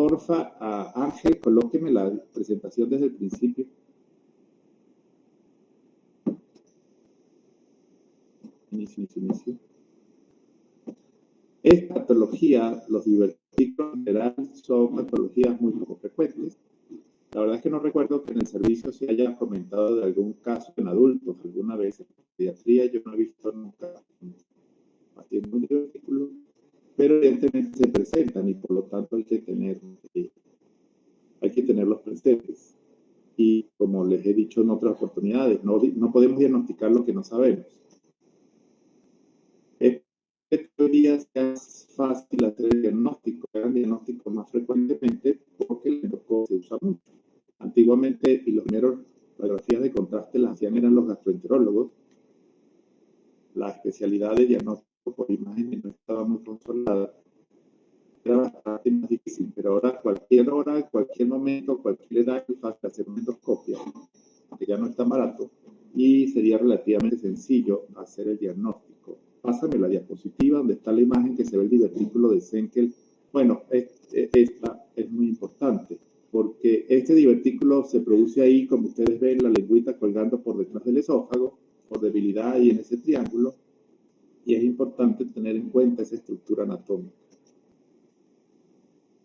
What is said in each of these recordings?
porfa, Ángel, colóqueme la presentación desde el principio. Inicio. Esta patología, los divertículos en general, son patologías muy poco frecuentes. La verdad es que no recuerdo que en el servicio se haya comentado de algún caso en adultos alguna vez. En pediatría yo no he visto nunca haciendo un divertículo, pero evidentemente se presentan y por lo tanto hay que tenerlos presentes. Y como les he dicho en otras oportunidades, no podemos diagnosticar lo que no sabemos. Hoy día es fácil hacer el diagnóstico, hagan diagnóstico más frecuentemente porque el endoscopio se usa mucho. Antiguamente, y los primeros radiografías de contraste las hacían eran los gastroenterólogos. La especialidad de diagnóstico por imágenes no estaba muy consolidada. Era bastante más difícil, pero ahora, cualquier hora, cualquier momento, cualquier edad, es fácil hacer una endoscopia, que ya no es tan barato, y sería relativamente sencillo hacer el diagnóstico. Pásame la diapositiva donde está la imagen que se ve el divertículo de Zenkel. Bueno, esta es muy importante, porque este divertículo se produce ahí, como ustedes ven, la lengüita colgando por detrás del esófago, por debilidad y en ese triángulo, y es importante tener en cuenta esa estructura anatómica.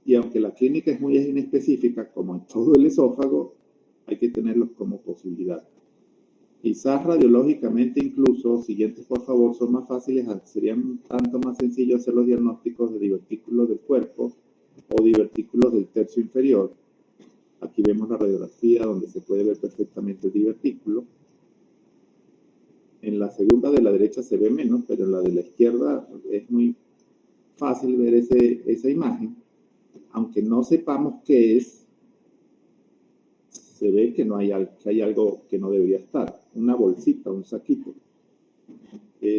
Y aunque la clínica es muy inespecífica, como en todo el esófago, hay que tenerlos como posibilidad. Quizás radiológicamente incluso, siguientes por favor, son más fáciles, serían tanto más sencillo hacer los diagnósticos de divertículos del cuerpo o divertículos del tercio inferior. Aquí vemos la radiografía donde se puede ver perfectamente el divertículo. En la segunda de la derecha se ve menos, pero en la de la izquierda es muy fácil ver esa imagen. Aunque no sepamos qué es, se ve que hay algo que no debería estar, una bolsita, un saquito.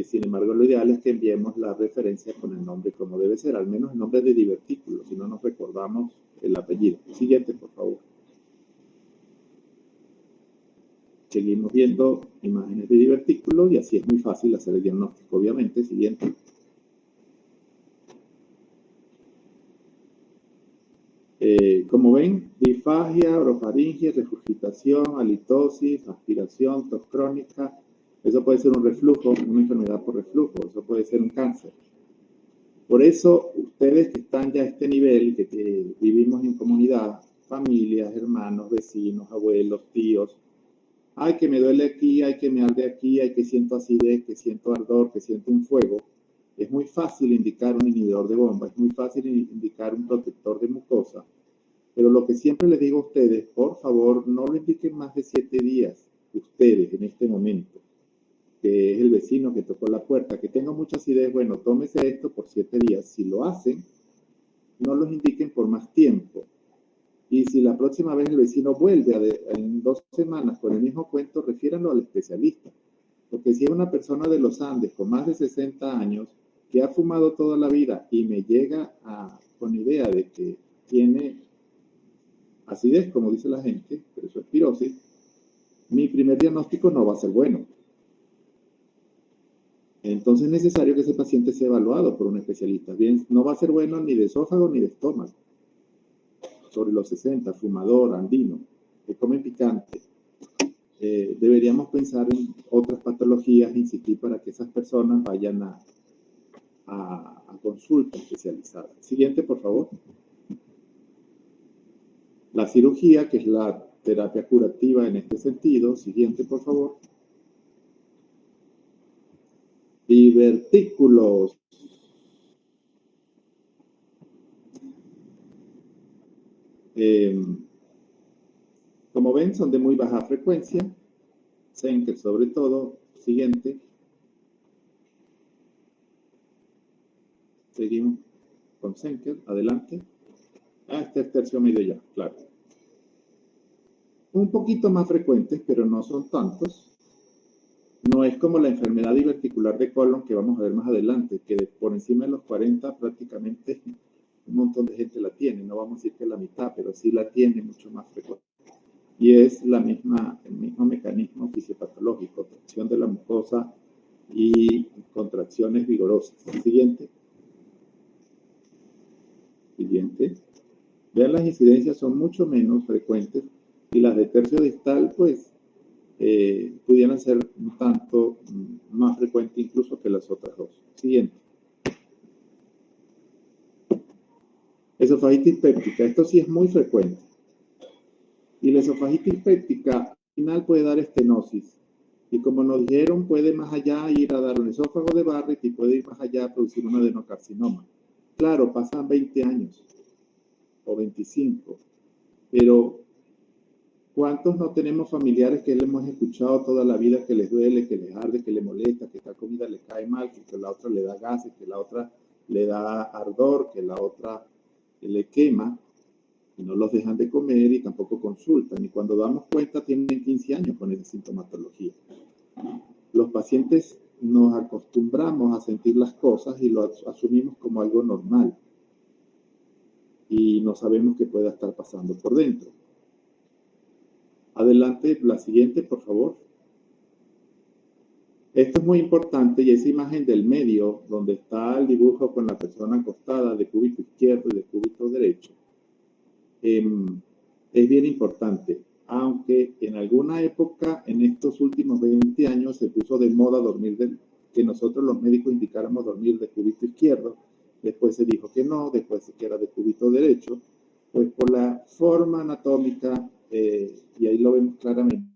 Sin embargo, lo ideal es que enviemos la referencia con el nombre como debe ser, al menos el nombre de divertículo, si no nos recordamos el apellido. Siguiente, por favor. Seguimos viendo imágenes de divertículos y así es muy fácil hacer el diagnóstico, obviamente. Siguiente. Como ven, disfagia, orofaringe, regurgitación, halitosis, aspiración, tos crónica. Eso puede ser un reflujo, una enfermedad por reflujo, eso puede ser un cáncer. Por eso, ustedes que están ya a este nivel, que vivimos en comunidad, familias, hermanos, vecinos, abuelos, tíos, ay, que me duele aquí, ay, que me arde aquí, ay, que siento acidez, que siento ardor, que siento un fuego, es muy fácil indicar un inhibidor de bomba, es muy fácil indicar un protector de mucosa, pero lo que siempre les digo a ustedes, por favor, no lo indiquen más de 7 días, ustedes en este momento, que es el vecino que tocó la puerta, que tenga mucha acidez, bueno, tómese esto por 7 días. Si lo hacen, no los indiquen por más tiempo. Y si la próxima vez el vecino vuelve en 2 semanas con el mismo cuento, refiéranlo al especialista. Porque si es una persona de los Andes con más de 60 años que ha fumado toda la vida y me llega con idea de que tiene acidez, como dice la gente, pero eso es pirosis, mi primer diagnóstico no va a ser bueno. Entonces es necesario que ese paciente sea evaluado por un especialista. Bien, no va a ser bueno ni de esófago ni de estómago. Sobre los 60, fumador, andino, que come picante. Deberíamos pensar en otras patologías, insistir para que esas personas vayan a consulta especializada. Siguiente, por favor. La cirugía, que es la terapia curativa en este sentido. Siguiente, por favor. Divertículos. Como ven, son de muy baja frecuencia. Zenkel sobre todo. Siguiente. Seguimos con Zenkel. Adelante. Este es tercio medio ya, claro. Un poquito más frecuentes, pero no son tantos. No es como la enfermedad diverticular de colon que vamos a ver más adelante, que por encima de los 40 prácticamente un montón de gente la tiene. No vamos a decir que la mitad, pero sí la tiene mucho más frecuente. Y es el mismo mecanismo fisiopatológico, tensión de la mucosa y contracciones vigorosas. Siguiente. Siguiente. Vean, las incidencias son mucho menos frecuentes y las de tercio distal, pues, pudieran ser un tanto más frecuentes incluso que las otras dos. Siguiente. Esofagitis péptica. Esto sí es muy frecuente. Y la esofagitis péptica al final puede dar estenosis. Y como nos dijeron, puede más allá ir a dar un esófago de Barrett y puede ir más allá a producir un adenocarcinoma. Claro, pasan 20 años o 25, pero ¿cuántos no tenemos familiares que le hemos escuchado toda la vida que les duele, que les arde, que les molesta, que esta comida les cae mal, que la otra le da gases, que la otra le da ardor, que la otra le quema, y no los dejan de comer y tampoco consultan? Y cuando damos cuenta tienen 15 años con esa sintomatología. Los pacientes nos acostumbramos a sentir las cosas y lo asumimos como algo normal. Y no sabemos qué pueda estar pasando por dentro. Adelante, la siguiente, por favor. Esto es muy importante, y esa imagen del medio, donde está el dibujo con la persona acostada de cúbito izquierdo y de cúbito derecho, es bien importante. Aunque en alguna época, en estos últimos 20 años, se puso de moda que nosotros los médicos indicáramos dormir de cúbito izquierdo, después se dijo que no, después que era de cúbito derecho, pues por la forma anatómica, y ahí lo vemos claramente.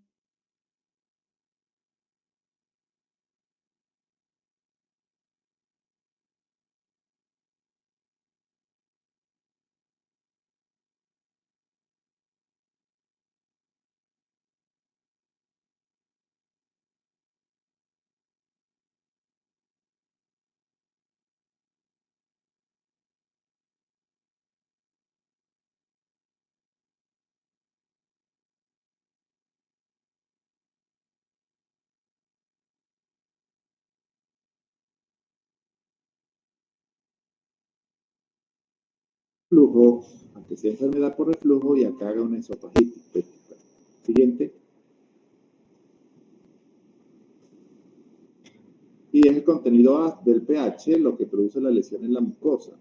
Reflujo, aunque sea enfermedad por reflujo, y acá haga una esofagitis péptica. Siguiente. Y es el contenido del pH lo que produce la lesión en la mucosa.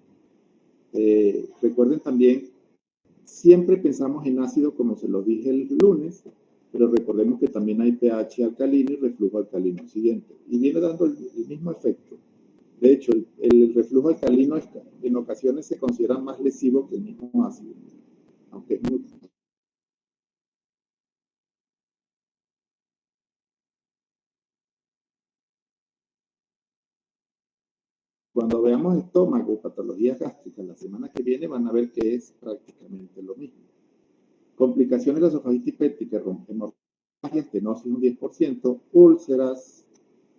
Recuerden también, siempre pensamos en ácido como se lo dije el lunes, pero recordemos que también hay pH alcalino y reflujo alcalino. Siguiente. Y viene dando el mismo efecto. De hecho, el reflujo alcalino en ocasiones se considera más lesivo que el mismo ácido, aunque es muy... Cuando veamos estómago, patologías gástricas, la semana que viene van a ver que es prácticamente lo mismo. Complicaciones de la esofagitis péptica, hemorragia, estenosis un 10%, úlceras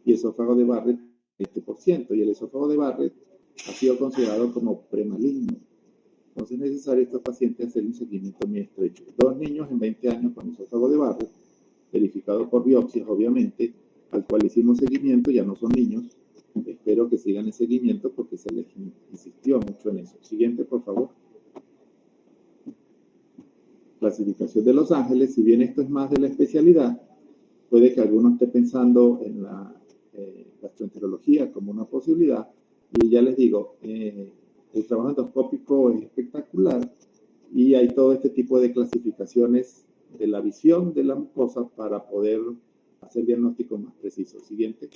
y esófago de Barrett 20%. Y el esófago de Barrett ha sido considerado como premaligno. Entonces es necesario a estos pacientes hacer un seguimiento muy estrecho. 2 niños en 20 años con esófago de Barrett, verificado por biopsias, obviamente, al cual hicimos seguimiento, ya no son niños. Espero que sigan el seguimiento porque se les insistió mucho en eso. Siguiente, por favor. Clasificación de Los Ángeles. Si bien esto es más de la especialidad, puede que alguno esté pensando en la gastroenterología como una posibilidad. Y ya les digo, el trabajo endoscópico es espectacular y hay todo este tipo de clasificaciones de la visión de la mucosa para poder hacer diagnósticos más precisos. Siguiente.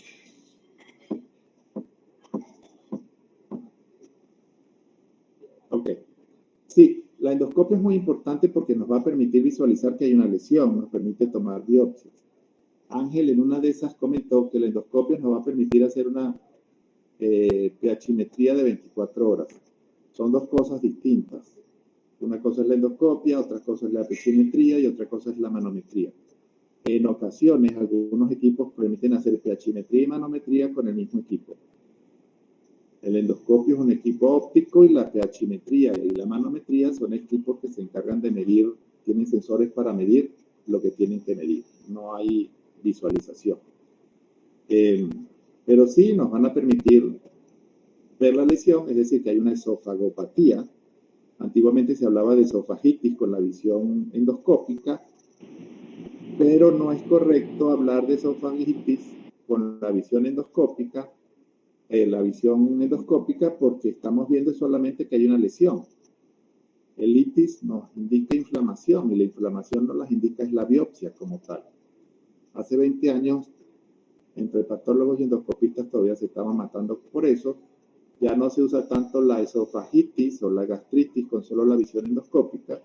Ok. Sí, la endoscopia es muy importante porque nos va a permitir visualizar que hay una lesión, nos permite tomar biopsias. Ángel en una de esas comentó que la endoscopia nos va a permitir hacer una pHimetría de 24 horas. Son dos cosas distintas. Una cosa es la endoscopia, otra cosa es la pHimetría y otra cosa es la manometría. En ocasiones, algunos equipos permiten hacer pHimetría y manometría con el mismo equipo. El endoscopio es un equipo óptico y la pHimetría y la manometría son equipos que se encargan de medir, tienen sensores para medir lo que tienen que medir. No hay visualización. Pero sí nos van a permitir ver la lesión, es decir, que hay una esofagopatía. Antiguamente se hablaba de esofagitis con la visión endoscópica, pero no es correcto hablar de esofagitis con la visión endoscópica, porque estamos viendo solamente que hay una lesión. El litis nos indica inflamación y la inflamación nos las indica es la biopsia como tal. Hace 20 años, entre patólogos y endoscopistas todavía se estaban matando por eso. Ya no se usa tanto la esofagitis o la gastritis con solo la visión endoscópica,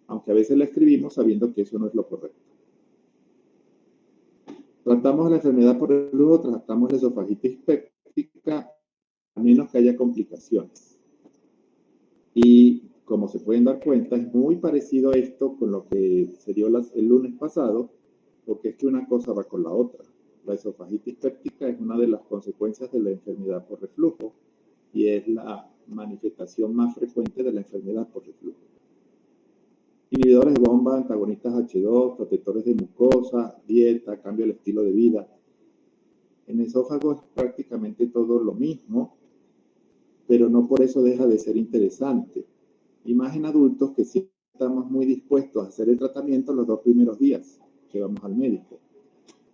aunque a veces la escribimos sabiendo que eso no es lo correcto. Tratamos la enfermedad por reflujo, tratamos la esofagitis péptica, a menos que haya complicaciones. Y como se pueden dar cuenta, es muy parecido a esto con lo que se dio el lunes pasado, porque es que una cosa va con la otra. La esofagitis péptica es una de las consecuencias de la enfermedad por reflujo y es la manifestación más frecuente de la enfermedad por reflujo. Inhibidores de bomba, antagonistas H2, protectores de mucosa, dieta, cambio del estilo de vida. En esófago es prácticamente todo lo mismo, pero no por eso deja de ser interesante. Y más en adultos que sí estamos muy dispuestos a hacer el tratamiento los 2 primeros días que vamos al médico.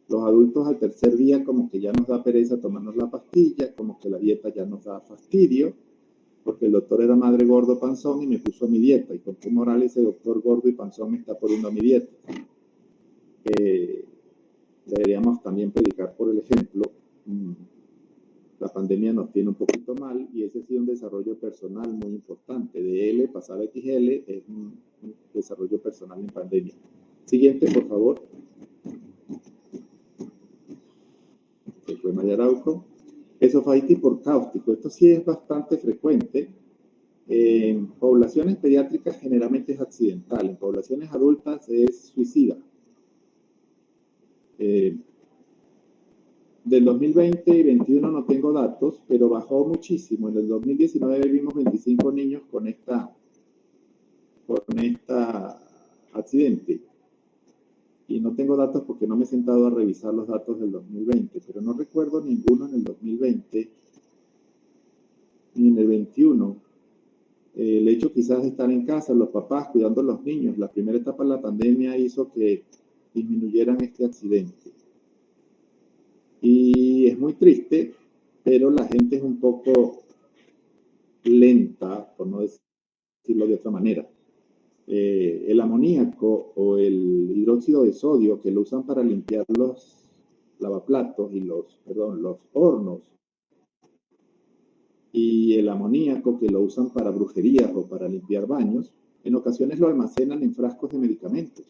Los adultos al tercer día como que ya nos da pereza tomarnos la pastilla, como que la dieta ya nos da fastidio, porque el doctor era madre gordo panzón y me puso a mi dieta. ¿Y con qué moral ese doctor gordo y panzón me está poniendo a mi dieta? Deberíamos también predicar por el ejemplo. La pandemia nos tiene un poquito mal y ese ha sido un desarrollo personal muy importante. De L pasar a XL es un desarrollo personal en pandemia. Siguiente, por favor. Se fue Maya Araujo. Esofagitis por cáustico. Esto sí es bastante frecuente. En poblaciones pediátricas generalmente es accidental. En poblaciones adultas es suicida. Del 2020 y 2021 no tengo datos, pero bajó muchísimo. En el 2019 vimos 25 niños con esta accidente. Y no tengo datos porque no me he sentado a revisar los datos del 2020, pero no recuerdo ninguno en el 2020 ni en el 21. El hecho quizás de estar en casa, los papás cuidando a los niños, la primera etapa de la pandemia hizo que disminuyeran este accidente. Y es muy triste, pero la gente es un poco lenta, por no decirlo de otra manera. El amoníaco o el hidróxido de sodio que lo usan para limpiar los lavaplatos y los hornos, y el amoníaco que lo usan para brujerías o para limpiar baños, en ocasiones lo almacenan en frascos de medicamentos.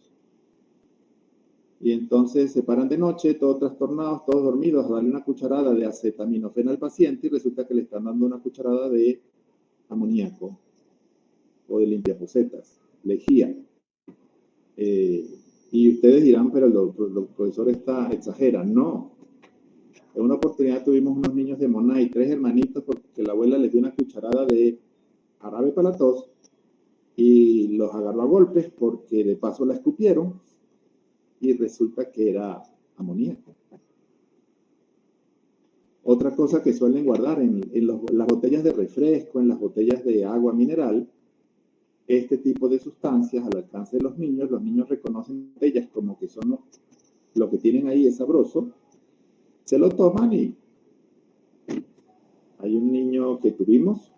Y entonces se paran de noche, todos trastornados, todos dormidos, a darle una cucharada de acetaminofén al paciente y resulta que le están dando una cucharada de amoníaco o de limpiaposetas, lejía. Y ustedes dirán, pero el profesor exagera. No. En una oportunidad tuvimos unos niños de Monay, 3 hermanitos, porque la abuela les dio una cucharada de jarabe para la tos y los agarró a golpes porque de paso la escupieron y resulta que era amoníaco. Otra cosa que suelen guardar en las botellas de refresco, en las botellas de agua mineral, este tipo de sustancias al alcance de los niños reconocen ellas como que son lo que tienen ahí es sabroso, se lo toman y hay un niño que tuvimos,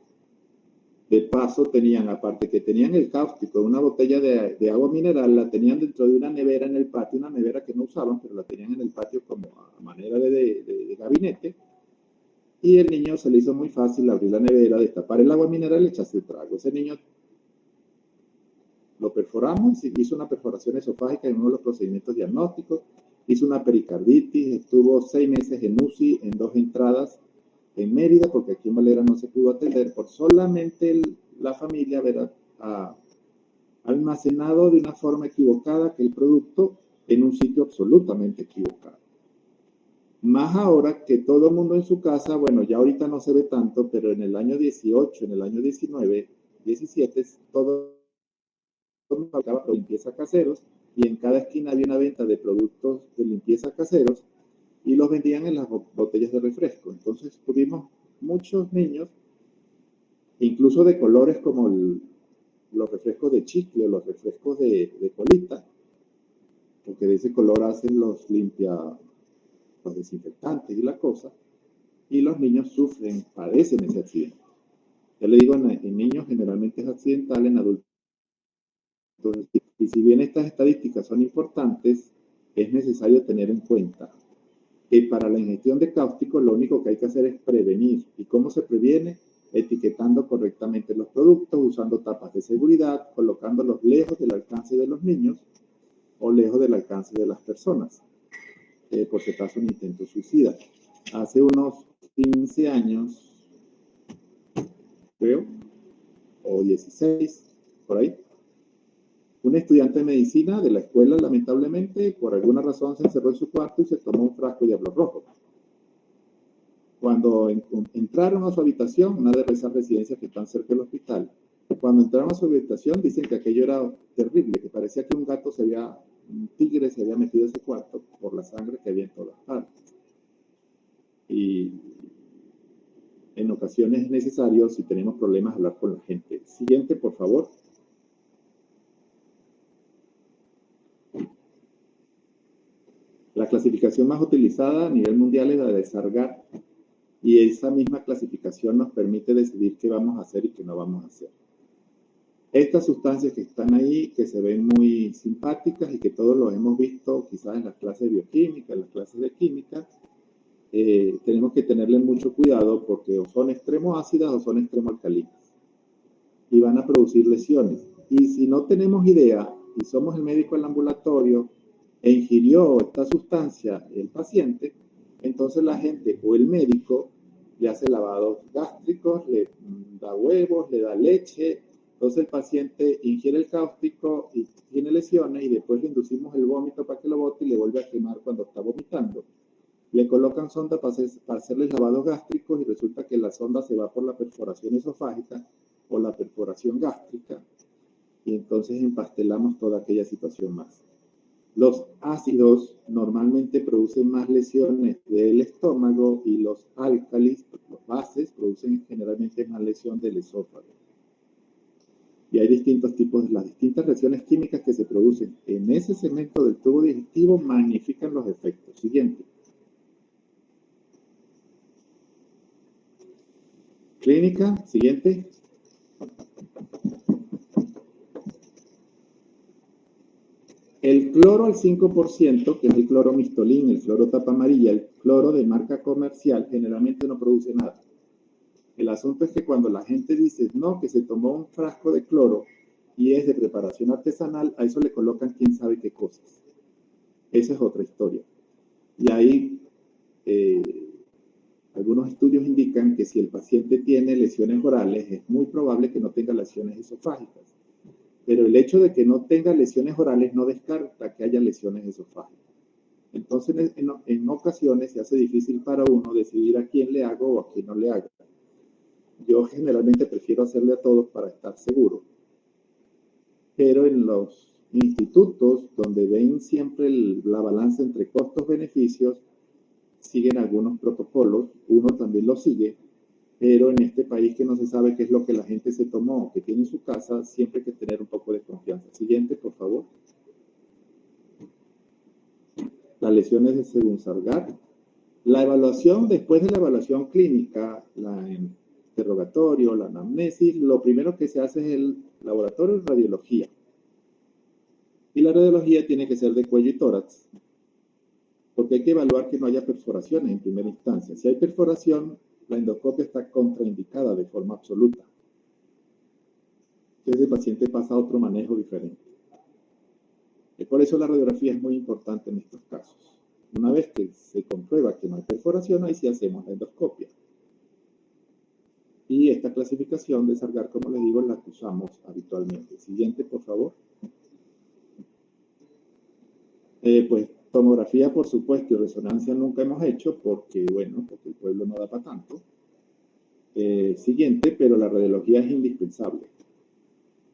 de paso tenían, aparte que tenían el cáustico, una botella de agua mineral, la tenían dentro de una nevera en el patio, una nevera que no usaban, pero la tenían en el patio como a manera de gabinete, y el niño se le hizo muy fácil abrir la nevera, destapar el agua mineral y echarse el trago. Ese niño lo perforamos, hizo una perforación esofágica en uno de los procedimientos diagnósticos, hizo una pericarditis, estuvo 6 meses en UCI, en 2 entradas en Mérida, porque aquí en Valera no se pudo atender, por solamente la familia haber almacenado de una forma equivocada que el producto en un sitio absolutamente equivocado. Más ahora que todo el mundo en su casa, bueno, ya ahorita no se ve tanto, pero en el año 18, en el año 19, 17, todo faltaba limpieza caseros y en cada esquina había una venta de productos de limpieza caseros y los vendían en las botellas de refresco. Entonces tuvimos muchos niños, incluso de colores como los refrescos de chicle o los refrescos de colita, porque de ese color hacen los desinfectantes y la cosa, y los niños padecen ese accidente. Ya le digo, en niños generalmente es accidental, en adultos Y si bien estas estadísticas son importantes, es necesario tener en cuenta que para la ingestión de cáusticos lo único que hay que hacer es prevenir. ¿Y cómo se previene? Etiquetando correctamente los productos, usando tapas de seguridad, colocándolos lejos del alcance de los niños o lejos del alcance de las personas, por si acaso un intento suicida. Hace unos 15 años, creo, o 16, por ahí, un estudiante de medicina de la escuela, lamentablemente, por alguna razón se encerró en su cuarto y se tomó un frasco de diablo rojo. Cuando entraron a su habitación, una de esas residencias que están cerca del hospital, cuando entraron a su habitación dicen que aquello era terrible, que parecía que un tigre se había metido en ese cuarto por la sangre que había en todas partes. Y en ocasiones es necesario, si tenemos problemas, hablar con la gente. Siguiente, por favor. La clasificación más utilizada a nivel mundial es la de Sargat, y esa misma clasificación nos permite decidir qué vamos a hacer y qué no vamos a hacer. Estas sustancias que están ahí, que se ven muy simpáticas y que todos lo hemos visto quizás en las clases de bioquímica, en las clases de química, tenemos que tenerle mucho cuidado porque o son extremo ácidas o son extremo alcalinas y van a producir lesiones. Y si no tenemos idea y somos el médico del ambulatorio e ingirió esta sustancia el paciente, entonces la gente o el médico le hace lavados gástricos, le da huevos, le da leche. Entonces el paciente ingiere el cáustico y tiene lesiones y después le inducimos el vómito para que lo bote y le vuelve a quemar cuando está vomitando. Le colocan sonda para hacerle lavados gástricos y resulta que la sonda se va por la perforación esofágica o la perforación gástrica y entonces empastelamos toda aquella situación más. Los ácidos normalmente producen más lesiones del estómago y los álcalis, los bases, producen generalmente más lesión del esófago. Y hay distintos tipos, las distintas reacciones químicas que se producen en ese segmento del tubo digestivo magnifican los efectos. Siguiente. Clínica, siguiente. El cloro al 5%, que es el cloro mistolín, el cloro tapa amarilla, el cloro de marca comercial, generalmente no produce nada. El asunto es que cuando la gente dice, no, que se tomó un frasco de cloro y es de preparación artesanal, a eso le colocan quién sabe qué cosas. Esa es otra historia. Y ahí algunos estudios indican que si el paciente tiene lesiones orales, es muy probable que no tenga lesiones esofágicas. Pero el hecho de que no tenga lesiones orales no descarta que haya lesiones esofágicas. Entonces, en ocasiones se hace difícil para uno decidir a quién le hago o a quién no le hago. Yo generalmente prefiero hacerle a todos para estar seguro. Pero en los institutos donde ven siempre la balanza entre costos-beneficios, siguen algunos protocolos, uno también lo sigue, pero en este país que no se sabe qué es lo que la gente se tomó, que tiene en su casa, siempre hay que tener un poco de confianza. Siguiente, por favor. Las lesiones de según Sargat. La evaluación, después de la evaluación clínica, la interrogatorio, la anamnesis, lo primero que se hace es el laboratorio de radiología. Y la radiología tiene que ser de cuello y tórax, porque hay que evaluar que no haya perforaciones en primera instancia. Si hay perforación, la endoscopia está contraindicada de forma absoluta. Entonces el paciente pasa a otro manejo diferente. Y por eso la radiografía es muy importante en estos casos. Una vez que se comprueba que no hay perforación, ahí sí hacemos la endoscopia. Y esta clasificación de Sargat, como les digo, la que usamos habitualmente. Siguiente, por favor. Pues tomografía, por supuesto, y resonancia nunca hemos hecho porque, bueno, porque el pueblo no da para tanto. Siguiente, pero la radiología es indispensable.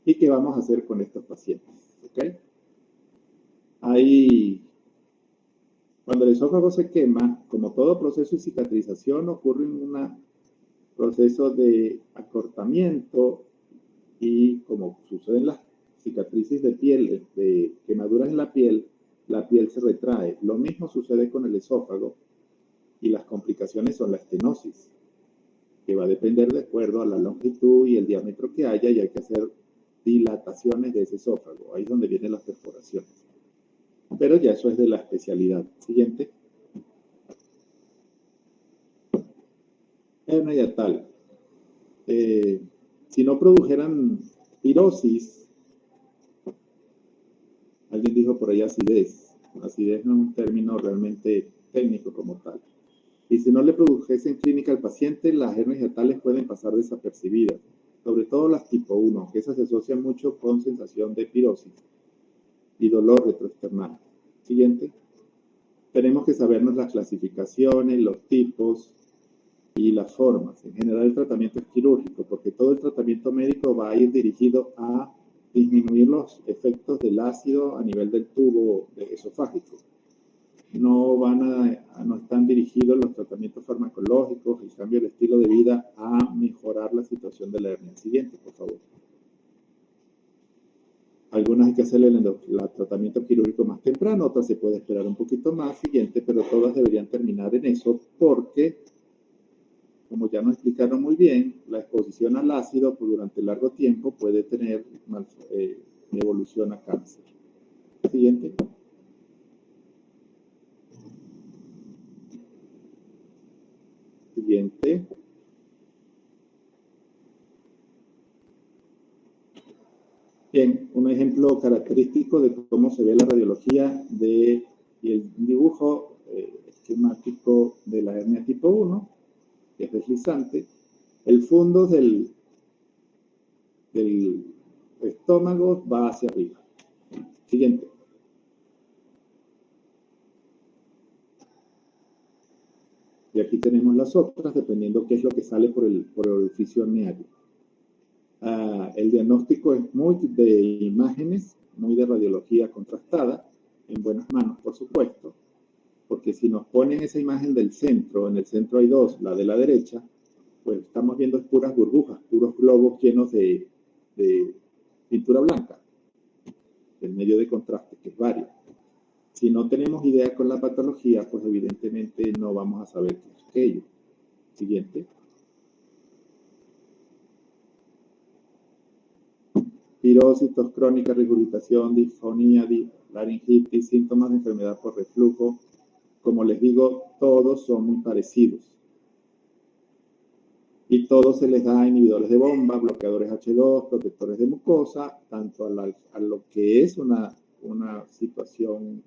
¿Y qué vamos a hacer con estos pacientes? ¿Okay? Cuando el esófago se quema, como todo proceso de cicatrización, ocurre un proceso de acortamiento y como sucede en las cicatrices de piel, de quemaduras en la piel se retrae. Lo mismo sucede con el esófago y las complicaciones son la estenosis, que va a depender de acuerdo a la longitud y el diámetro que haya y hay que hacer dilataciones de ese esófago. Ahí es donde vienen las perforaciones. Pero ya eso es de la especialidad. Siguiente. Hernia hiatal. Si no produjeran pirosis, alguien dijo por ahí acidez. Acidez no es un término realmente técnico como tal. Y si no le produjese en clínica al paciente, las hernias hiatales pueden pasar desapercibidas, sobre todo las tipo 1, que esas se asocian mucho con sensación de pirosis y dolor retroesternal. Siguiente. Tenemos que sabernos las clasificaciones, los tipos y las formas. En general el tratamiento es quirúrgico, porque todo el tratamiento médico va a ir dirigido a disminuir los efectos del ácido a nivel del tubo esofágico. No están dirigidos los tratamientos farmacológicos, el cambio del estilo de vida a mejorar la situación de la hernia. Siguiente, por favor. Algunas hay que hacerle el tratamiento quirúrgico más temprano, otras se puede esperar un poquito más. Siguiente, pero todas deberían terminar en eso porque, como ya nos explicaron muy bien, la exposición al ácido durante largo tiempo puede tener evolución a cáncer. Siguiente. Siguiente. Bien, un ejemplo característico de cómo se ve la radiología y el dibujo esquemático de la hernia tipo 1, que es deslizante. El fondo del estómago va hacia arriba. Siguiente. Y aquí tenemos las otras, dependiendo qué es lo que sale por el orificio herniario. El diagnóstico es muy de imágenes, muy de radiología contrastada, en buenas manos, por supuesto, porque si nos ponen esa imagen del centro, en el centro hay dos, la de la derecha, pues estamos viendo puras burbujas, puros globos llenos de pintura blanca, el medio de contraste, que es vario. Si no tenemos idea con la patología, pues evidentemente no vamos a saber qué es aquello. Siguiente. Pirosis, tos crónica, regurgitación, disfonía, laringitis, síntomas de enfermedad por reflujo. Como les digo, todos son muy parecidos. Y todos se les da inhibidores de bomba, bloqueadores H2, protectores de mucosa, tanto a lo que es una situación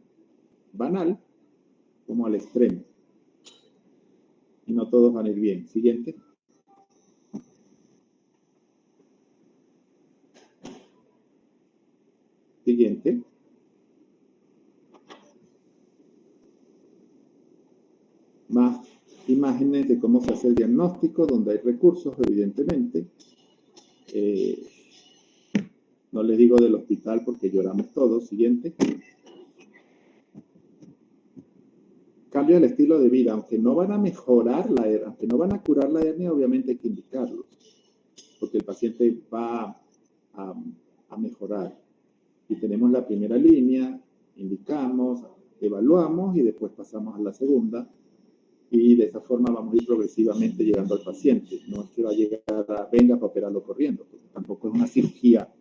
banal como al extremo. Y no todos van a ir bien. Siguiente. Siguiente. Más imágenes de cómo se hace el diagnóstico, donde hay recursos, evidentemente. No les digo del hospital porque lloramos todos. Siguiente. Cambio del estilo de vida, aunque no van a mejorar la hernia, aunque no van a curar la hernia, obviamente hay que indicarlos, porque el paciente va a mejorar. Y tenemos la primera línea, indicamos, evaluamos y después pasamos a la segunda. Y de esa forma vamos a ir progresivamente llegando al paciente. No es que va a llegar venga para operarlo corriendo, porque tampoco es una cirugía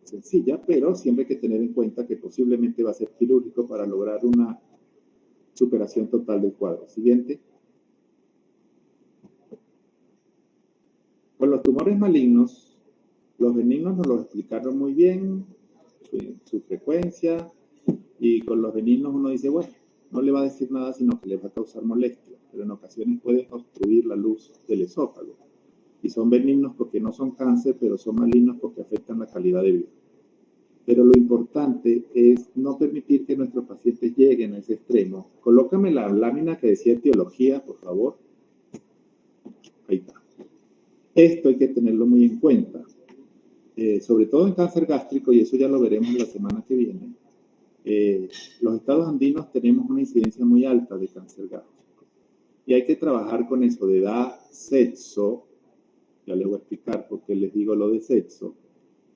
sencilla, pero siempre hay que tener en cuenta que posiblemente va a ser quirúrgico para lograr una superación total del cuadro. Siguiente. Con los tumores malignos, los benignos nos lo explicaron muy bien, su frecuencia, y con los benignos uno dice, bueno, no le va a decir nada, sino que le va a causar molestia, pero en ocasiones puede obstruir la luz del esófago. Y son benignos porque no son cáncer, pero son malignos porque afectan la calidad de vida. Pero lo importante es no permitir que nuestros pacientes lleguen a ese extremo. Colócame la lámina que decía etiología, por favor. Ahí está. Esto hay que tenerlo muy en cuenta. Sobre todo en cáncer gástrico, y eso ya lo veremos la semana que viene. Los estados andinos tenemos una incidencia muy alta de cáncer gástrico. Y hay que trabajar con eso de edad, sexo. Ya les voy a explicar por qué les digo lo de sexo.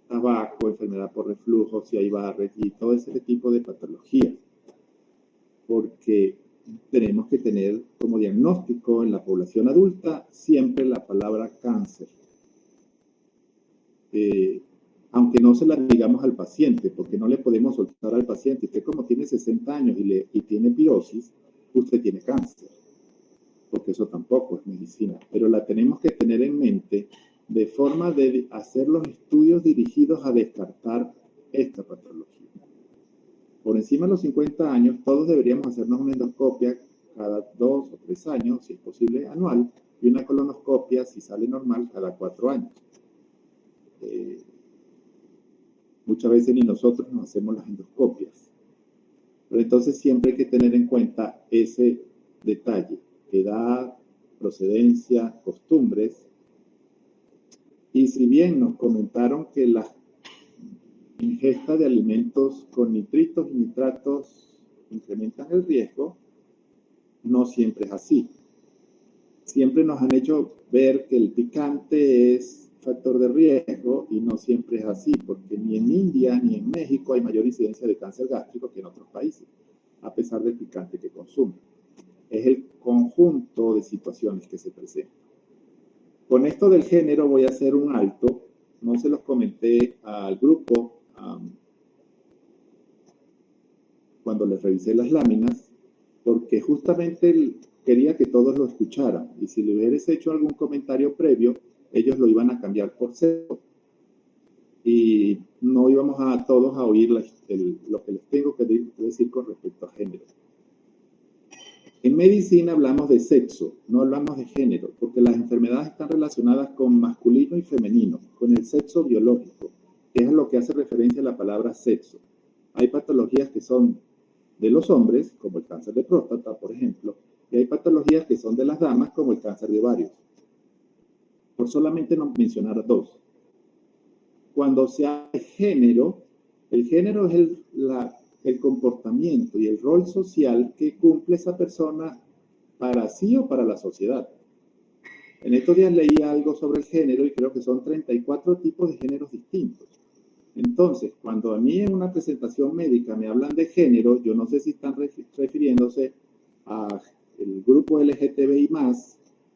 Tabaco, enfermedad por reflujo, si hay Barrett y todo ese tipo de patologías. Porque tenemos que tener como diagnóstico en la población adulta siempre la palabra cáncer. aunque no se la digamos al paciente, porque no le podemos soltar al paciente. Usted como tiene 60 años y tiene pirosis, usted tiene cáncer, porque eso tampoco es medicina, pero la tenemos que tener en mente de forma de hacer los estudios dirigidos a descartar esta patología. Por encima de los 50 años, todos deberíamos hacernos una endoscopia cada 2 o 3 años, si es posible anual, y una colonoscopia, si sale normal, cada 4 años. Muchas veces ni nosotros nos hacemos las endoscopias. Pero entonces siempre hay que tener en cuenta ese detalle: edad, procedencia, costumbres. Y si bien nos comentaron que la ingesta de alimentos con nitritos y nitratos incrementan el riesgo, no siempre es así. Siempre nos han hecho ver que el picante es factor de riesgo y no siempre es así, porque ni en India ni en México hay mayor incidencia de cáncer gástrico que en otros países, a pesar del picante que consumen. Es el conjunto de situaciones que se presentan. Con esto del género voy a hacer un alto. No se los comenté al grupo cuando les revisé las láminas, porque justamente quería que todos lo escucharan. Y si le hubieras hecho algún comentario previo, ellos lo iban a cambiar por cero. Y no íbamos a todos a oír lo que les tengo que decir con respecto a género. En medicina hablamos de sexo, no hablamos de género, porque las enfermedades están relacionadas con masculino y femenino, con el sexo biológico, que es a lo que hace referencia la palabra sexo. Hay patologías que son de los hombres, como el cáncer de próstata, por ejemplo, y hay patologías que son de las damas, como el cáncer de ovario. Por solamente no mencionar dos. Cuando se habla de género, el género es el comportamiento y el rol social que cumple esa persona para sí o para la sociedad. En estos días leí algo sobre el género y creo que son 34 tipos de géneros distintos. Entonces, cuando a mí en una presentación médica me hablan de género, yo no sé si están refiriéndose al grupo LGTBI+,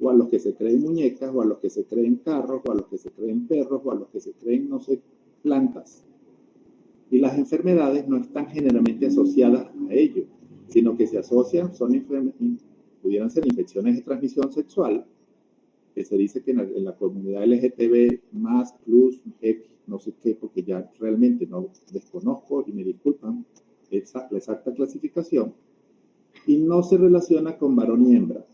o a los que se creen muñecas, o a los que se creen carros, o a los que se creen perros, o a los que se creen, no sé, plantas. Y las enfermedades no están generalmente asociadas a ello, sino que se asocian, pudieran ser infecciones de transmisión sexual, que se dice que en la comunidad LGTB+, plus, X, no sé qué, porque ya realmente no desconozco y me disculpan la exacta clasificación, y no se relaciona con varón y hembra.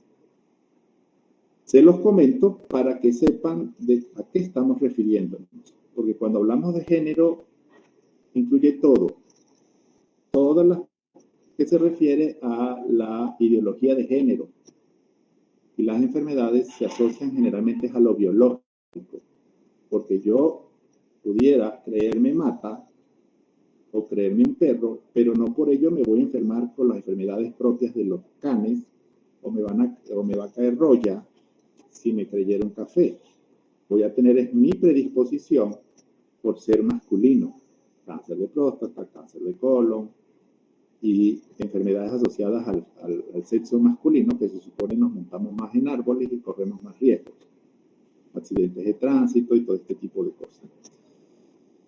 Se los comento para que sepan a qué estamos refiriéndonos, porque cuando hablamos de género, incluye todo lo que se refiere a la ideología de género. Y las enfermedades se asocian generalmente a lo biológico, porque yo pudiera creerme mata o creerme un perro, pero no por ello me voy a enfermar con las enfermedades propias de los canes, o me va a caer roya si me creyera un café. Voy a tener mi predisposición por ser masculino. Cáncer de próstata, cáncer de colon y enfermedades asociadas al sexo masculino, que se supone nos montamos más en árboles y corremos más riesgos. Accidentes de tránsito y todo este tipo de cosas.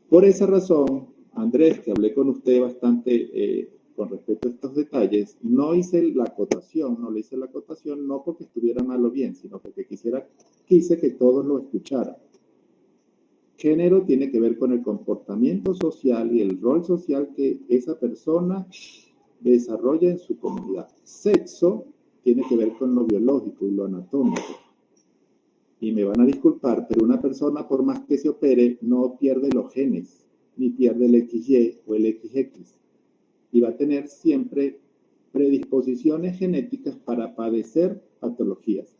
Por esa razón, Andrés, que hablé con usted bastante con respecto a estos detalles, no le hice la acotación no porque estuviera mal o bien, sino porque quise que todos lo escucharan. Género tiene que ver con el comportamiento social y el rol social que esa persona desarrolla en su comunidad. Sexo tiene que ver con lo biológico y lo anatómico. Y me van a disculpar, pero una persona, por más que se opere, no pierde los genes, ni pierde el XY o el XX. Y va a tener siempre predisposiciones genéticas para padecer patologías.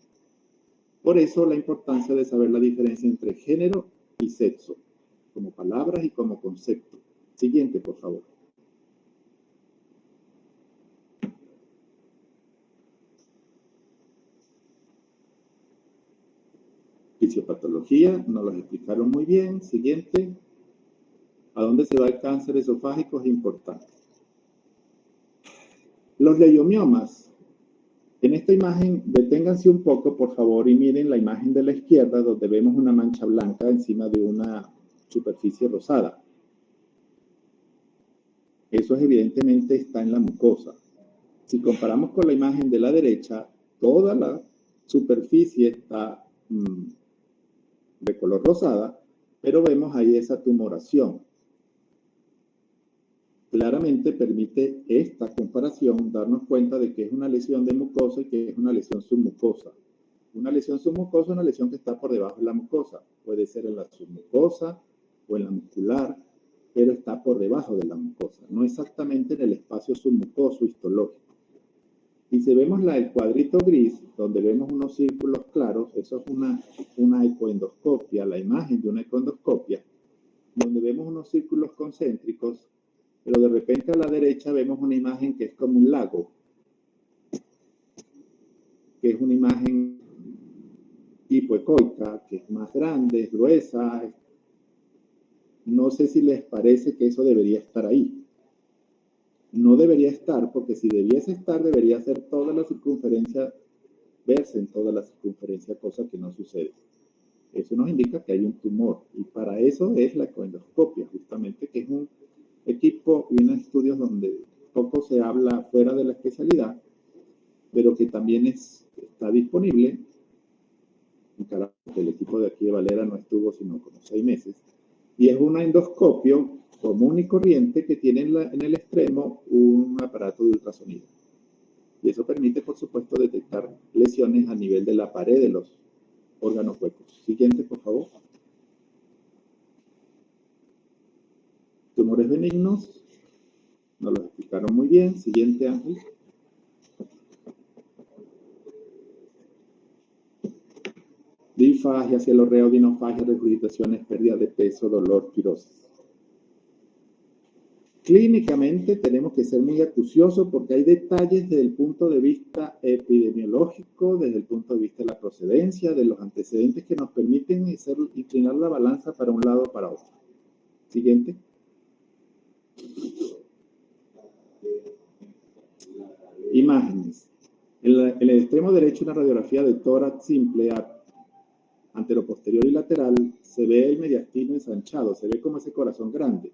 Por eso la importancia de saber la diferencia entre género y sexo, como palabras y como concepto. Siguiente, por favor. Fisiopatología, nos lo explicaron muy bien. Siguiente. ¿A dónde se va el cáncer esofágico? Es importante. Los leiomiomas. En esta imagen, deténganse un poco, por favor, y miren la imagen de la izquierda, donde vemos una mancha blanca encima de una superficie rosada. Eso evidentemente está en la mucosa. Si comparamos con la imagen de la derecha, toda la superficie está de color rosada, pero vemos ahí esa tumoración. Claramente permite esta comparación darnos cuenta de que es una lesión de mucosa y que es una lesión submucosa. Una lesión submucosa es una lesión que está por debajo de la mucosa. Puede ser en la submucosa o en la muscular, pero está por debajo de la mucosa, no exactamente en el espacio submucoso histológico. Y si vemos el cuadrito gris, donde vemos unos círculos claros, eso es una ecoendoscopia, la imagen de una ecoendoscopia, donde vemos unos círculos concéntricos, pero de repente a la derecha vemos una imagen que es como un lago, que es una imagen hipoecoica, que es más grande, es gruesa. No sé si les parece que eso debería estar ahí. No debería estar, porque si debiese estar, debería ser toda la circunferencia, verse en toda la circunferencia, cosa que no sucede. Eso nos indica que hay un tumor, y para eso es la ecoendoscopia, justamente, que es un equipo y unos estudios donde poco se habla fuera de la especialidad, pero que también está disponible. El equipo de aquí de Valera no estuvo sino como 6 meses, y es un endoscopio común y corriente que tiene en el extremo un aparato de ultrasonido. Y eso permite, por supuesto, detectar lesiones a nivel de la pared de los órganos huecos. Siguiente, por favor. Tumores benignos. Nos lo explicaron muy bien. Siguiente, Ángel. Disfagia, cielorreo, dinofagia, regurgitaciones, pérdida de peso, dolor, pirosis. Clínicamente tenemos que ser muy acuciosos porque hay detalles desde el punto de vista epidemiológico, desde el punto de vista de la procedencia, de los antecedentes que nos permiten inclinar la balanza para un lado o para otro. Siguiente. Imágenes. En el extremo derecho, una radiografía de tórax simple, anteroposterior y lateral, se ve el mediastino ensanchado, se ve como ese corazón grande,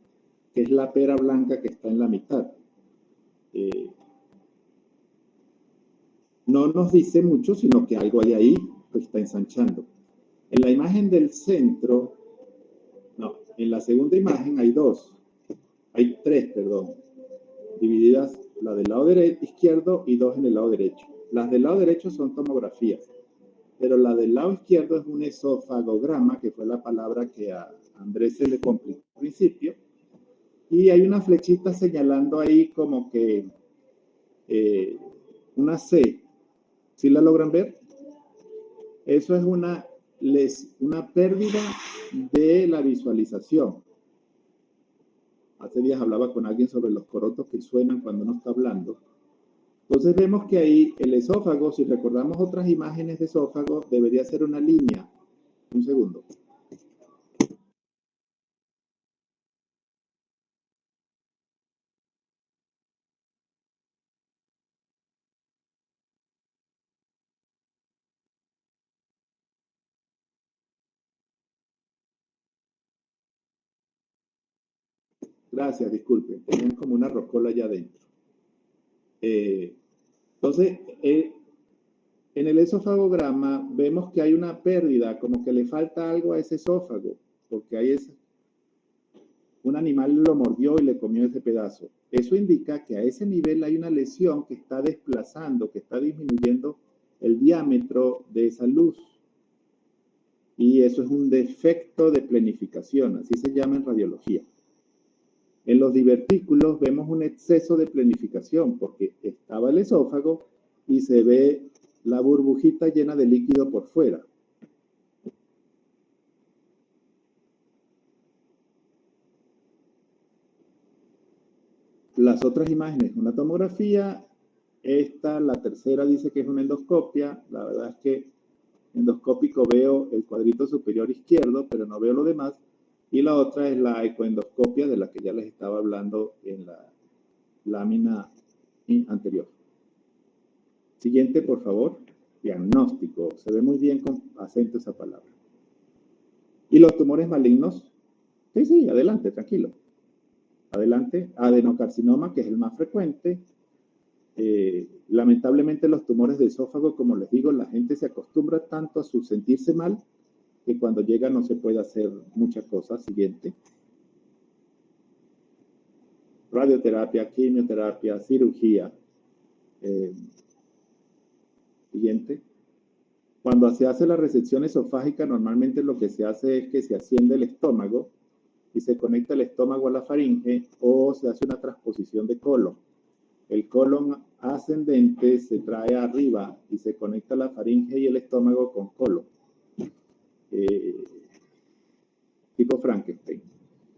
que es la pera blanca que está en la mitad. No nos dice mucho, sino que algo hay ahí que está ensanchando. En la imagen del centro, no, en la segunda imagen hay tres, divididas, la del lado izquierdo y dos en el lado derecho. Las del lado derecho son tomografías, pero la del lado izquierdo es un esofagograma, que fue la palabra que a Andrés se le complicó al principio, y hay una flechita señalando ahí como que una C. ¿Sí la logran ver? Eso es una pérdida de la visualización. Hace días hablaba con alguien sobre los corotos que suenan cuando uno está hablando. Entonces vemos que ahí el esófago, si recordamos otras imágenes de esófago, debería ser una línea. Un segundo. Gracias, disculpen. Tenían como una rocola allá adentro. Entonces, en el esofagograma vemos que hay una pérdida, como que le falta algo a ese esófago, porque hay un animal lo mordió y le comió ese pedazo. Eso indica que a ese nivel hay una lesión que está desplazando, que está disminuyendo el diámetro de esa luz. Y eso es un defecto de planificación, así se llama en radiología. En los divertículos vemos un exceso de planificación porque estaba el esófago y se ve la burbujita llena de líquido por fuera. Las otras imágenes, una tomografía. Esta, la tercera, dice que es una endoscopia. La verdad es que endoscópico veo el cuadrito superior izquierdo, pero no veo lo demás. Y la otra es la ecoendoscopia, de la que ya les estaba hablando en la lámina anterior. Siguiente, por favor. Diagnóstico. Se ve muy bien con acento esa palabra. ¿Y los tumores malignos? Sí, adelante, tranquilo. Adelante, adenocarcinoma, que es el más frecuente. Lamentablemente los tumores de esófago, como les digo, la gente se acostumbra tanto a sentirse mal que cuando llega no se puede hacer muchas cosas. Siguiente. Radioterapia, quimioterapia, cirugía. Siguiente. Cuando se hace la resección esofágica, normalmente lo que se hace es que se asciende el estómago y se conecta el estómago a la faringe, o se hace una transposición de colon. El colon ascendente se trae arriba y se conecta la faringe y el estómago con colon. Tipo Frankenstein.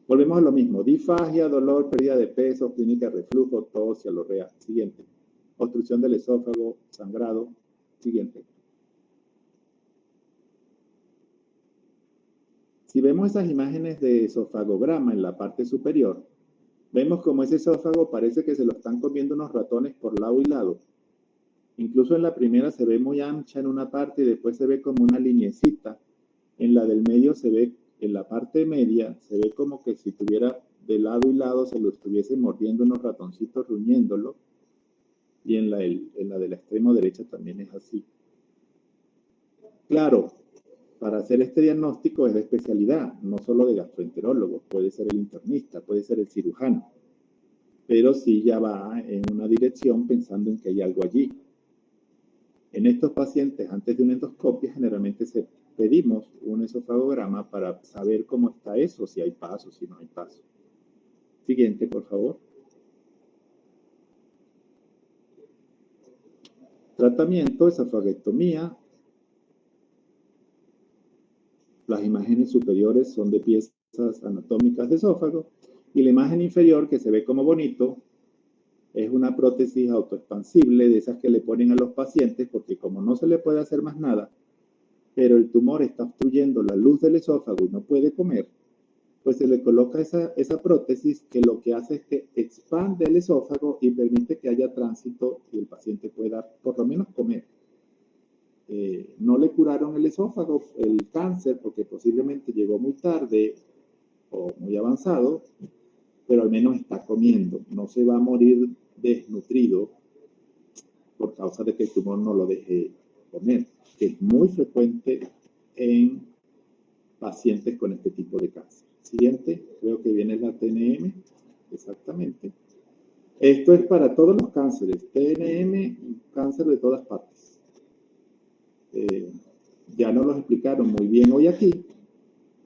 Volvemos a lo mismo. Disfagia, dolor, pérdida de peso, clínica de reflujo, tos, cialorrea. Siguiente. Obstrucción del esófago, sangrado. Siguiente. Si vemos esas imágenes de esofagograma en la parte superior, vemos como ese esófago parece que se lo están comiendo unos ratones por lado y lado. Incluso en la primera se ve muy ancha en una parte y después se ve como una lineecita. En la del medio se ve, en la parte media, se ve como que si tuviera de lado y lado se lo estuviese mordiendo unos ratoncitos ruñéndolo. Y en la del extremo derecha también es así. Claro, para hacer este diagnóstico es de especialidad, no solo de gastroenterólogo, puede ser el internista, puede ser el cirujano, pero sí ya va en una dirección pensando en que hay algo allí. En estos pacientes, antes de una endoscopia, generalmente pedimos un esofagograma para saber cómo está eso, si hay paso, si no hay paso. Siguiente, por favor. Tratamiento, esofagectomía. Las imágenes superiores son de piezas anatómicas de esófago y la imagen inferior, que se ve como bonito, es una prótesis autoexpansible de esas que le ponen a los pacientes porque como no se le puede hacer más nada, pero el tumor está obstruyendo la luz del esófago y no puede comer, pues se le coloca esa prótesis que lo que hace es que expande el esófago y permite que haya tránsito y el paciente pueda por lo menos comer. No le curaron el esófago, el cáncer, porque posiblemente llegó muy tarde o muy avanzado, pero al menos está comiendo. No se va a morir desnutrido por causa de que el tumor no lo deje comer, que es muy frecuente en pacientes con este tipo de cáncer. Siguiente, creo que viene la TNM, exactamente. Esto es para todos los cánceres, TNM, cáncer de todas partes. Ya nos lo explicaron muy bien hoy aquí.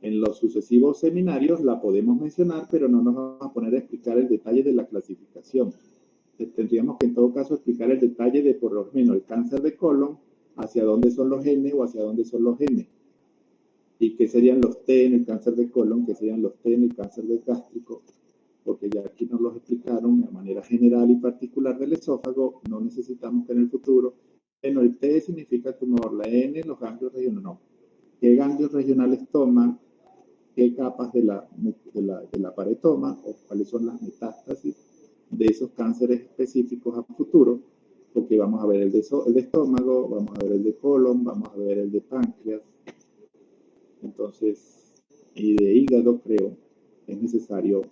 En los sucesivos seminarios la podemos mencionar, pero no nos vamos a poner a explicar el detalle de la clasificación. Tendríamos que en todo caso explicar el detalle de por lo menos el cáncer de colon, hacia dónde son los N o hacia dónde son los M. Y qué serían los T en el cáncer de colon, qué serían los T en el cáncer del gástrico, porque ya aquí nos los explicaron de manera general y particular del esófago. No necesitamos que en el futuro, bueno, el T significa tumor, la N, los ganglios regionales, no. ¿Qué ganglios regionales toman? ¿Qué capas de la pared toma? ¿O cuáles son las metástasis de esos cánceres específicos a futuro? Porque vamos a ver el de estómago, vamos a ver el de colon, vamos a ver el de páncreas. Entonces, y de hígado, creo, es necesario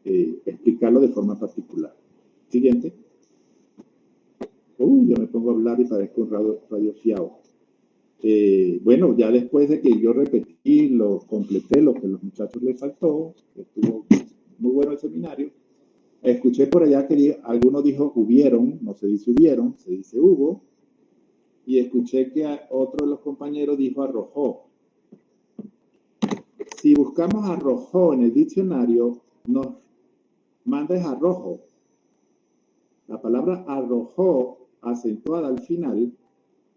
explicarlo de forma particular. Siguiente. Yo me pongo a hablar y parezco un radio fiado. Bueno, ya después de que yo repetí, lo completé, lo que a los muchachos les faltó, estuvo muy bueno el seminario, escuché por allá que alguno dijo hubieron, no se dice hubieron, se dice hubo, y escuché que otro de los compañeros dijo arrojó. Si buscamos arrojó en el diccionario, nos manda es arrojo. La palabra arrojó, acentuada al final,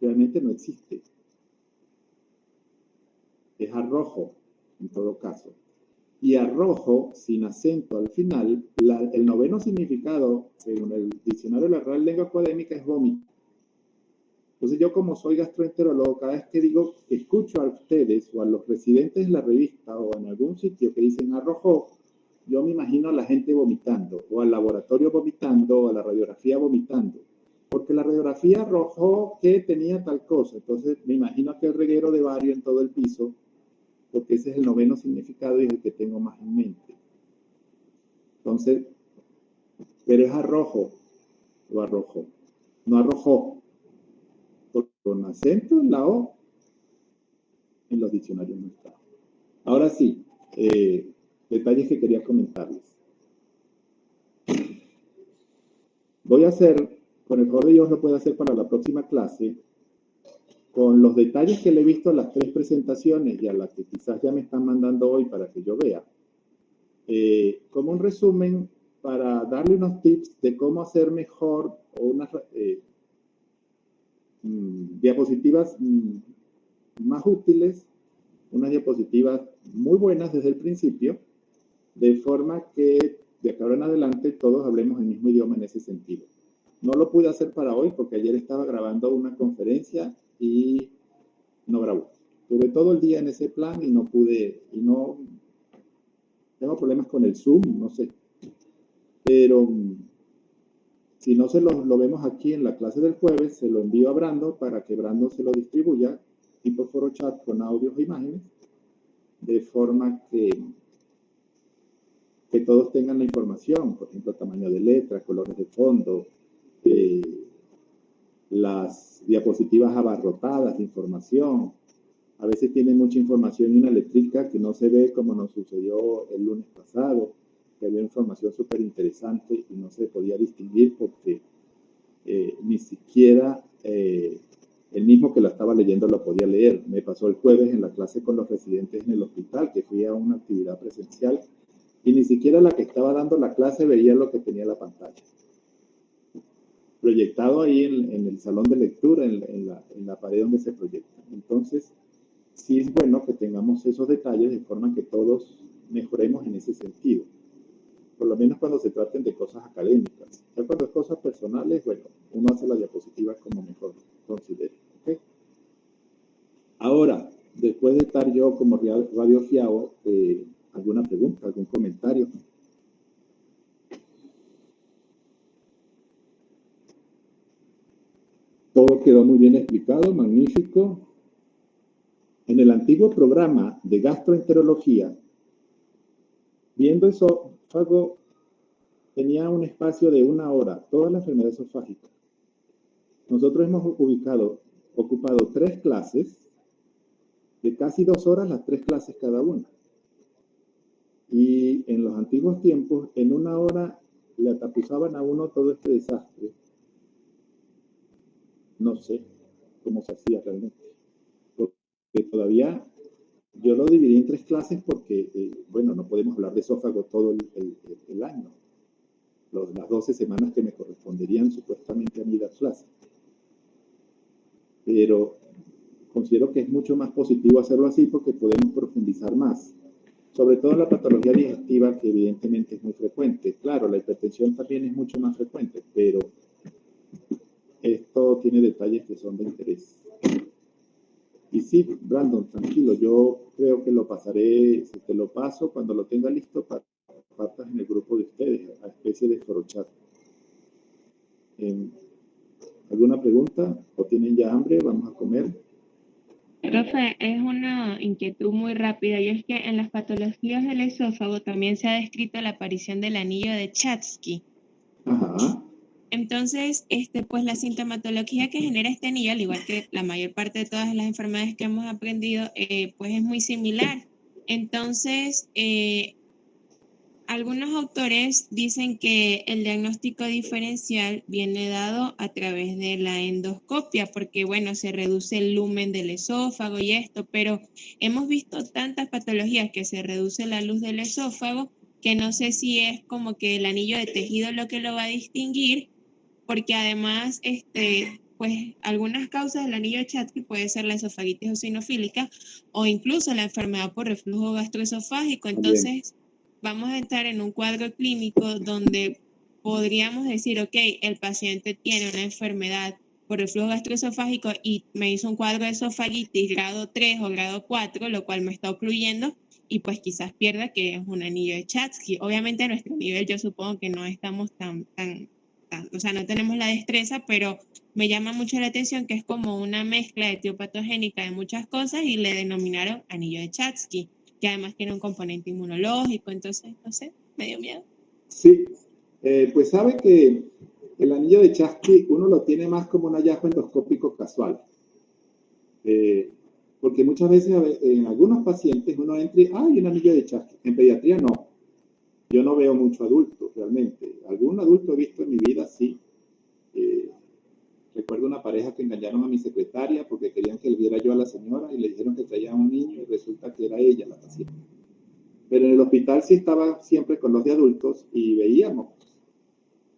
realmente no existe. Es arrojo, en todo caso. Y arrojo, sin acento al final, el noveno significado, según el diccionario de la Real Lengua Académica, es vómito. Entonces yo, como soy gastroenterólogo, cada vez que digo, escucho a ustedes o a los residentes de la revista o en algún sitio que dicen arrojó, yo me imagino a la gente vomitando, o al laboratorio vomitando, o a la radiografía vomitando. Porque la radiografía arrojó que tenía tal cosa. Entonces me imagino aquel reguero de bario en todo el piso, porque ese es el noveno significado y es el que tengo más en mente. Entonces, pero es arrojo o arrojo, no arrojó, porque con acento en la O en los diccionarios no está. Ahora sí, detalles que quería comentarles. Voy a hacer, con el favor de Dios lo puedo hacer para la próxima clase, con los detalles que le he visto a las 3 presentaciones y a las que quizás ya me están mandando hoy para que yo vea, como un resumen para darle unos tips de cómo hacer mejor o unas diapositivas más útiles, unas diapositivas muy buenas desde el principio, de forma que de acá en adelante todos hablemos el mismo idioma en ese sentido. No lo pude hacer para hoy porque ayer estaba grabando una conferencia y no grabó. Tuve todo el día en ese plan y no pude, y no, tengo problemas con el Zoom, no sé. Pero si no se lo vemos aquí en la clase del jueves, se lo envío a Brando para que Brando se lo distribuya tipo foro chat con audios e imágenes, de forma que todos tengan la información, por ejemplo, tamaño de letra, colores de fondo, las diapositivas abarrotadas de información. A veces tiene mucha información y una letrica que no se ve, como nos sucedió el lunes pasado, que había información súper interesante y no se podía distinguir porque ni siquiera el mismo que la estaba leyendo lo podía leer. Me pasó el jueves en la clase con los residentes en el hospital, que fui a una actividad presencial, y ni siquiera la que estaba dando la clase veía lo que tenía la pantalla. Proyectado ahí en el salón de lectura, en la pared donde se proyecta. Entonces, sí es bueno que tengamos esos detalles de forma que todos mejoremos en ese sentido. Por lo menos cuando se traten de cosas académicas. Ya cuando es cosas personales, bueno, uno hace la diapositiva como mejor considere. ¿Okay? Ahora, después de estar yo como Radio Fiao, ¿alguna pregunta, algún comentario? Todo quedó muy bien explicado, magnífico. En el antiguo programa de gastroenterología, viendo esófago, tenía un espacio de 1 hora, toda la enfermedad esofágica. Nosotros hemos ocupado 3 clases, de casi 2 horas las 3 clases cada una. Y en los antiguos tiempos, en 1 hora le atapuzaban a uno todo este desastre. No sé cómo se hacía realmente. Porque todavía yo lo dividí en 3 clases porque, bueno, no podemos hablar de esófago todo el año. Las 12 semanas que me corresponderían supuestamente a mí dar clase. Pero considero que es mucho más positivo hacerlo así porque podemos profundizar más. Sobre todo la patología digestiva, que evidentemente es muy frecuente. Claro, la hipertensión también es mucho más frecuente, pero esto tiene detalles que son de interés. Y sí, Brandon, tranquilo, yo creo que lo pasaré, si te lo paso, cuando lo tenga listo, partas en el grupo de ustedes, a especie de foro chat. ¿Alguna pregunta? ¿O tienen ya hambre? ¿Vamos a comer? Profe, es una inquietud muy rápida y es que en las patologías del esófago también se ha descrito la aparición del anillo de Chatsky. Ajá. Entonces, pues la sintomatología que genera este anillo, al igual que la mayor parte de todas las enfermedades que hemos aprendido, pues es muy similar. Entonces, algunos autores dicen que el diagnóstico diferencial viene dado a través de la endoscopia, porque bueno, se reduce el lumen del esófago y esto, pero hemos visto tantas patologías que se reduce la luz del esófago que no sé si es como que el anillo de tejido lo que lo va a distinguir, porque además, pues algunas causas del anillo de Chatsky puede ser la esofagitis eosinofílica o incluso la enfermedad por reflujo gastroesofágico. Entonces, vamos a estar en un cuadro clínico donde podríamos decir, ok, el paciente tiene una enfermedad por reflujo gastroesofágico y me hizo un cuadro de esofagitis grado 3 o grado 4, lo cual me está ocluyendo y pues quizás pierda que es un anillo de Chatsky. Obviamente a nuestro nivel yo supongo que no estamos tan apta. O sea, no tenemos la destreza, pero me llama mucho la atención que es como una mezcla etiopatogénica de muchas cosas y le denominaron anillo de Chatsky, que además tiene un componente inmunológico, entonces, no sé, me dio miedo. Sí, pues sabe que el anillo de Chatsky uno lo tiene más como un hallazgo endoscópico casual. Porque muchas veces en algunos pacientes uno entra y hay un anillo de Chatsky. En pediatría no. Yo no veo mucho adulto realmente. Algún adulto he visto en mi vida, sí. Recuerdo una pareja que engañaron a mi secretaria porque querían que le viera yo a la señora y le dijeron que traía un niño y resulta que era ella la paciente. Pero en el hospital sí estaba siempre con los de adultos y veíamos.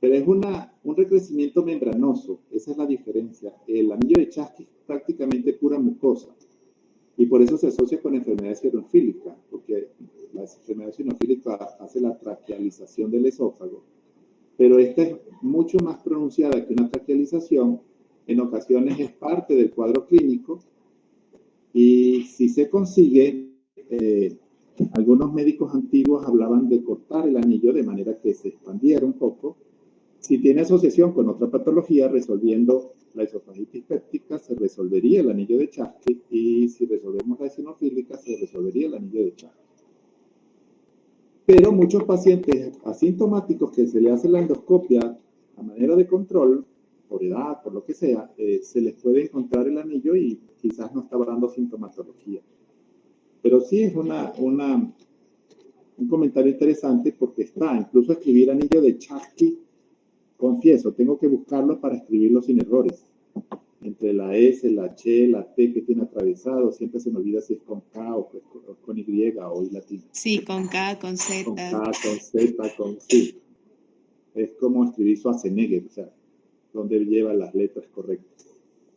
Pero es un recrecimiento membranoso, esa es la diferencia. El anillo de Chatsky es prácticamente pura mucosa y por eso se asocia con enfermedades eosinofílicas, porque la enfermedad eosinofílica hace la traquealización del esófago, pero esta es mucho más pronunciada que una traquealización, en ocasiones es parte del cuadro clínico y si se consigue, algunos médicos antiguos hablaban de cortar el anillo de manera que se expandiera un poco. Si tiene asociación con otra patología, resolviendo la esofagitis péptica, se resolvería el anillo de Chatsky, y si resolvemos la eosinofílica, se resolvería el anillo de Chatsky. Pero muchos pacientes asintomáticos que se le hace la endoscopia a manera de control, por edad, por lo que sea, se les puede encontrar el anillo y quizás no estaba dando sintomatología. Pero sí es un comentario interesante porque está, incluso escribir anillo de Chatsky, confieso, tengo que buscarlo para escribirlo sin errores. Entre la S, la H, la T que tiene atravesado, siempre se me olvida si es con K o con Y o I latina. Sí, con K, con Z. Con K, con Z, con sí. Es como escribir Schwarzenegger, o sea, donde lleva las letras correctas.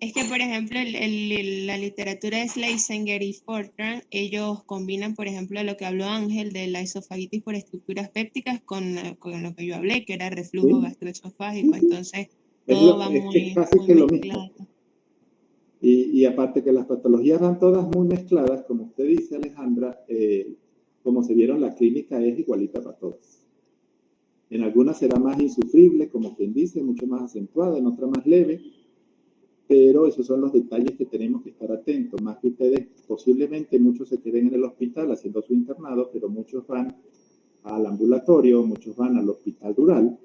Es que, por ejemplo, la literatura de Schlesinger y Fortran, ellos combinan, por ejemplo, lo que habló Ángel de la esofagitis por estructuras pépticas con lo que yo hablé, que era reflujo ¿Sí? gastroesofágico. Sí, sí. Entonces, todo va Es casi muy que lo mismo. mezclado. Y aparte que las patologías van todas muy mezcladas, como usted dice, Alejandra, como se vieron, la clínica es igualita para todas. En algunas será más insufrible, como quien dice, mucho más acentuada, en otras más leve, pero esos son los detalles que tenemos que estar atentos. Más que ustedes, posiblemente muchos se queden en el hospital haciendo su internado, pero muchos van al ambulatorio, muchos van al hospital rural,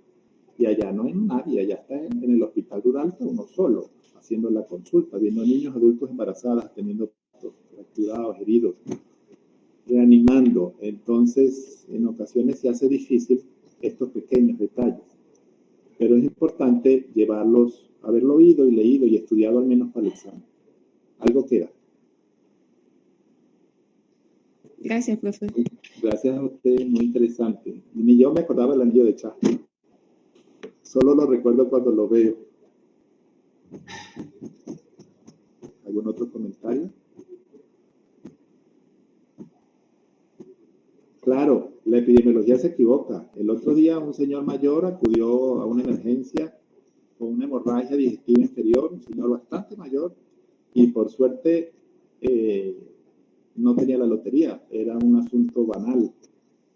y allá no hay nadie, allá está en el hospital rural uno solo, haciendo la consulta, viendo niños, adultos embarazadas, teniendo fracturados, heridos, reanimando. Entonces, en ocasiones se hace difícil estos pequeños detalles, pero es importante llevarlos, haberlo oído y leído y estudiado al menos para el examen. Algo queda. Gracias, profe. Gracias a usted, muy interesante. Ni yo me acordaba del anillo de Chatsky. Solo lo recuerdo cuando lo veo. ¿Algún otro comentario? Claro, la epidemiología se equivoca. El otro día un señor mayor acudió a una emergencia con una hemorragia digestiva inferior, un señor bastante mayor, y por suerte no tenía la lotería. Era un asunto banal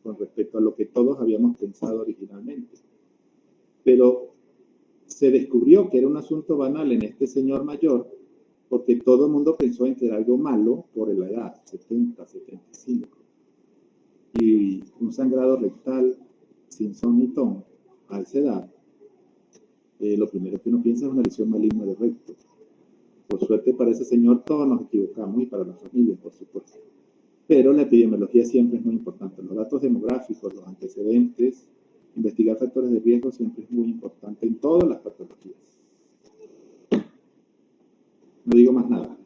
con respecto a lo que todos habíamos pensado originalmente. Pero se descubrió que era un asunto banal en este señor mayor porque todo el mundo pensó en que era algo malo por la edad, 70, 75. Y un sangrado rectal sin son ni ton a esa edad, lo primero que uno piensa es una lesión maligna de recto. Por suerte para ese señor todos nos equivocamos y para la familia, por supuesto. Pero la epidemiología siempre es muy importante. Los datos demográficos, los antecedentes, investigar factores de riesgo siempre es muy importante en todas las patologías. No digo más nada.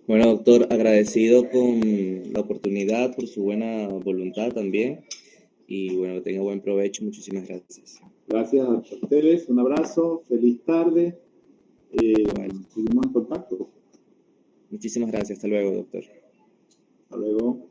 Bueno, doctor, agradecido con la oportunidad, por su buena voluntad también. Y bueno, que tenga buen provecho. Muchísimas gracias. Gracias a ustedes. Un abrazo. Feliz tarde. Seguimos en contacto. Muchísimas gracias. Hasta luego, doctor. Hasta luego.